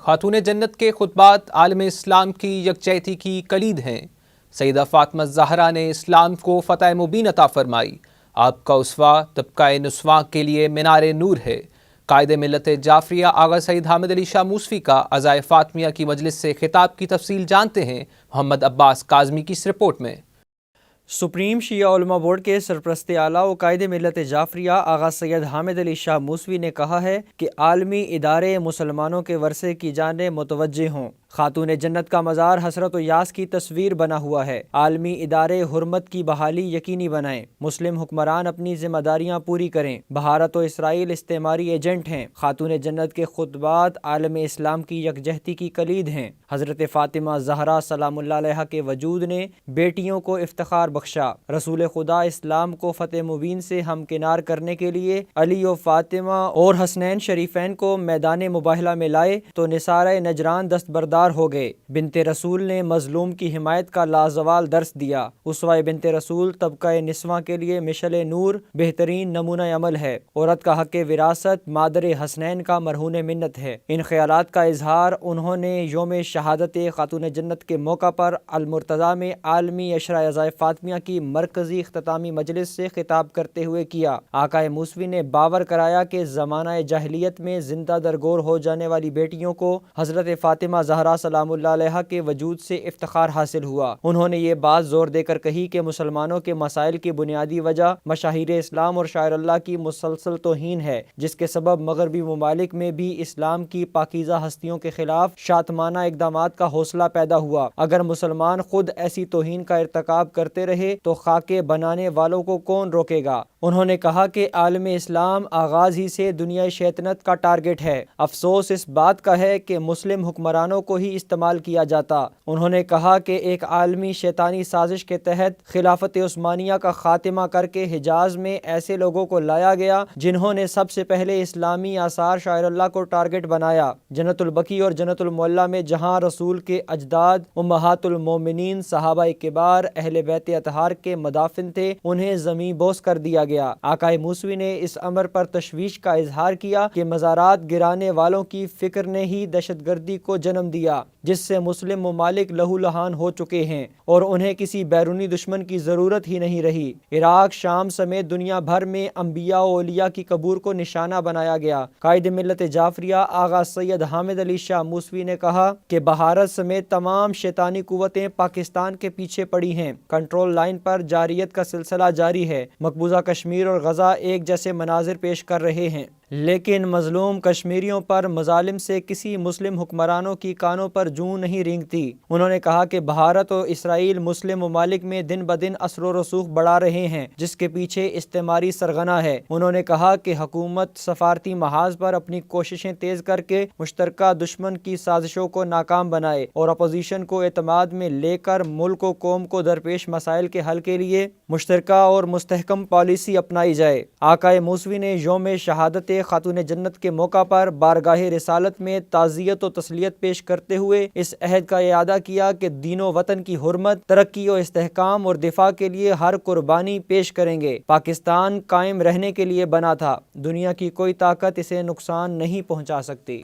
خاتون جنت کے خطبات عالم اسلام کی یکجہتی کی کلید ہیں۔ سیدہ فاطمہ الزہرا نے اسلام کو فتح مبین عطا فرمائی۔ آپ کا اسوہ طبقہ نسواں کے لیے مینار نور ہے۔ قائد ملت جعفریہ آغا سید حامد علی شاہ موسوی کا عزائے فاطمیہ کی مجلس سے خطاب کی تفصیل جانتے ہیں محمد عباس کاظمی کی اس رپورٹ میں۔ سپریم شیعہ علماء بورڈ کے سرپرست اعلیٰ و قائد ملت جعفریہ آغا سید حامد علی شاہ موسوی نے کہا ہے کہ عالمی ادارے مسلمانوں کے ورثے کی جانب متوجہ ہوں۔ خاتون جنت کا مزار حسرت و یاس کی تصویر بنا ہوا ہے۔ عالمی ادارے حرمت کی بحالی یقینی بنائیں۔ مسلم حکمران اپنی ذمہ داریاں پوری کریں۔ بھارت و اسرائیل استعماری ایجنٹ ہیں۔ خاتون جنت کے خطبات عالم اسلام کی یکجہتی کی کلید ہیں۔ حضرت فاطمہ زہرا سلام اللہ علیہا کے وجود نے بیٹیوں کو افتخار بخشا۔ رسول خدا اسلام کو فتح مبین سے ہمکنار کرنے کے لیے علی و فاطمہ اور حسنین شریفین کو میدان مباہلہ میں لائے تو نصارہ نجران دستبردار ہو گئے۔ بنت رسول نے مظلوم کی حمایت کا لازوال درس دیا۔ اسوہ بنت رسول طبقہ نسواں کے لیے مشعل نور بہترین نمونہ عمل ہے۔ عورت کا حق وراثت مادر حسنین کا مرہون منت ہے۔ ان خیالات کا اظہار انہوں نے یوم شہادت خاتون جنت کے موقع پر المرتضیٰ میں عالمی عشرہ عزائے فاطمیہ کی مرکزی اختتامی مجلس سے خطاب کرتے ہوئے کیا۔ آقا موسوی نے باور کرایا کہ زمانہ جاہلیت میں زندہ درگور ہو جانے والی بیٹیوں کو حضرت فاطمہ زہرا سلام اللہ علیہا کے وجود سے افتخار حاصل ہوا۔ انہوں نے یہ بات زور دے کر کہی کہ مسلمانوں کے مسائل کی بنیادی وجہ مشاہیر اسلام اور شاعر اللہ کی مسلسل توہین ہے، جس کے سبب مغربی ممالک میں بھی اسلام کی پاکیزہ ہستیوں کے خلاف شاتمانہ اقدامات کا حوصلہ پیدا ہوا۔ اگر مسلمان خود ایسی توہین کا ارتکاب کرتے رہے تو خاکے بنانے والوں کو کون روکے گا؟ انہوں نے کہا کہ عالم اسلام آغاز ہی سے دنیا شیطنت کا ٹارگٹ ہے۔ افسوس اس بات کا ہے کہ مسلم حکمرانوں کو ہی استعمال کیا جاتا۔ انہوں نے کہا کہ ایک عالمی شیطانی سازش کے تحت خلافت عثمانیہ کا خاتمہ کر کے حجاز میں ایسے لوگوں کو لایا گیا جنہوں نے سب سے پہلے اسلامی آثار شاعر اللہ کو ٹارگٹ بنایا۔ جنت البقیع اور جنت المعلا میں جہاں رسول کے اجداد امہات المومنین صحابہ کبار اہل بیت اطہار کے مدافن تھے، انہیں زمین بوس کر دیا گیا۔ آقا موسوی نے اس امر پر تشویش کا اظہار کیا کہ مزارات گرانے والوں کی فکر نے ہی دہشت گردی کو جنم دیا، جس سے مسلم ممالک لہو لہان ہو چکے ہیں اور انہیں کسی بیرونی دشمن کی ضرورت ہی نہیں رہی۔ عراق، شام سمیت دنیا بھر میں انبیاء و اولیاء کی قبور کو نشانہ بنایا گیا۔ قائد ملت جعفریہ آغا سید حامد علی شاہ موسوی نے کہا کہ بھارت سمیت تمام شیطانی قوتیں پاکستان کے پیچھے پڑی ہیں۔ کنٹرول لائن پر جارحیت کا سلسلہ جاری ہے۔ مقبوضہ کشمیر اور غزہ ایک جیسے مناظر پیش کر رہے ہیں، لیکن مظلوم کشمیریوں پر مظالم سے کسی مسلم حکمرانوں کی کانوں پر جوں نہیں رینگتی۔ انہوں نے کہا کہ بھارت اور اسرائیل مسلم ممالک میں دن بدن اثر و رسوخ بڑھا رہے ہیں، جس کے پیچھے استعماری سرغنہ ہے۔ انہوں نے کہا کہ حکومت سفارتی محاذ پر اپنی کوششیں تیز کر کے مشترکہ دشمن کی سازشوں کو ناکام بنائے اور اپوزیشن کو اعتماد میں لے کر ملک و قوم کو درپیش مسائل کے حل کے لیے مشترکہ اور مستحکم پالیسی اپنائی جائے۔ آقا موسوی نے یوم شہادت خاتون جنت کے موقع پر بارگاہ رسالت میں تعزیت و تسلیت پیش کرتے ہوئے اس عہد کا اعادہ کیا کہ دین و وطن کی حرمت، ترقی و استحکام اور دفاع کے لیے ہر قربانی پیش کریں گے۔ پاکستان قائم رہنے کے لیے بنا تھا، دنیا کی کوئی طاقت اسے نقصان نہیں پہنچا سکتی۔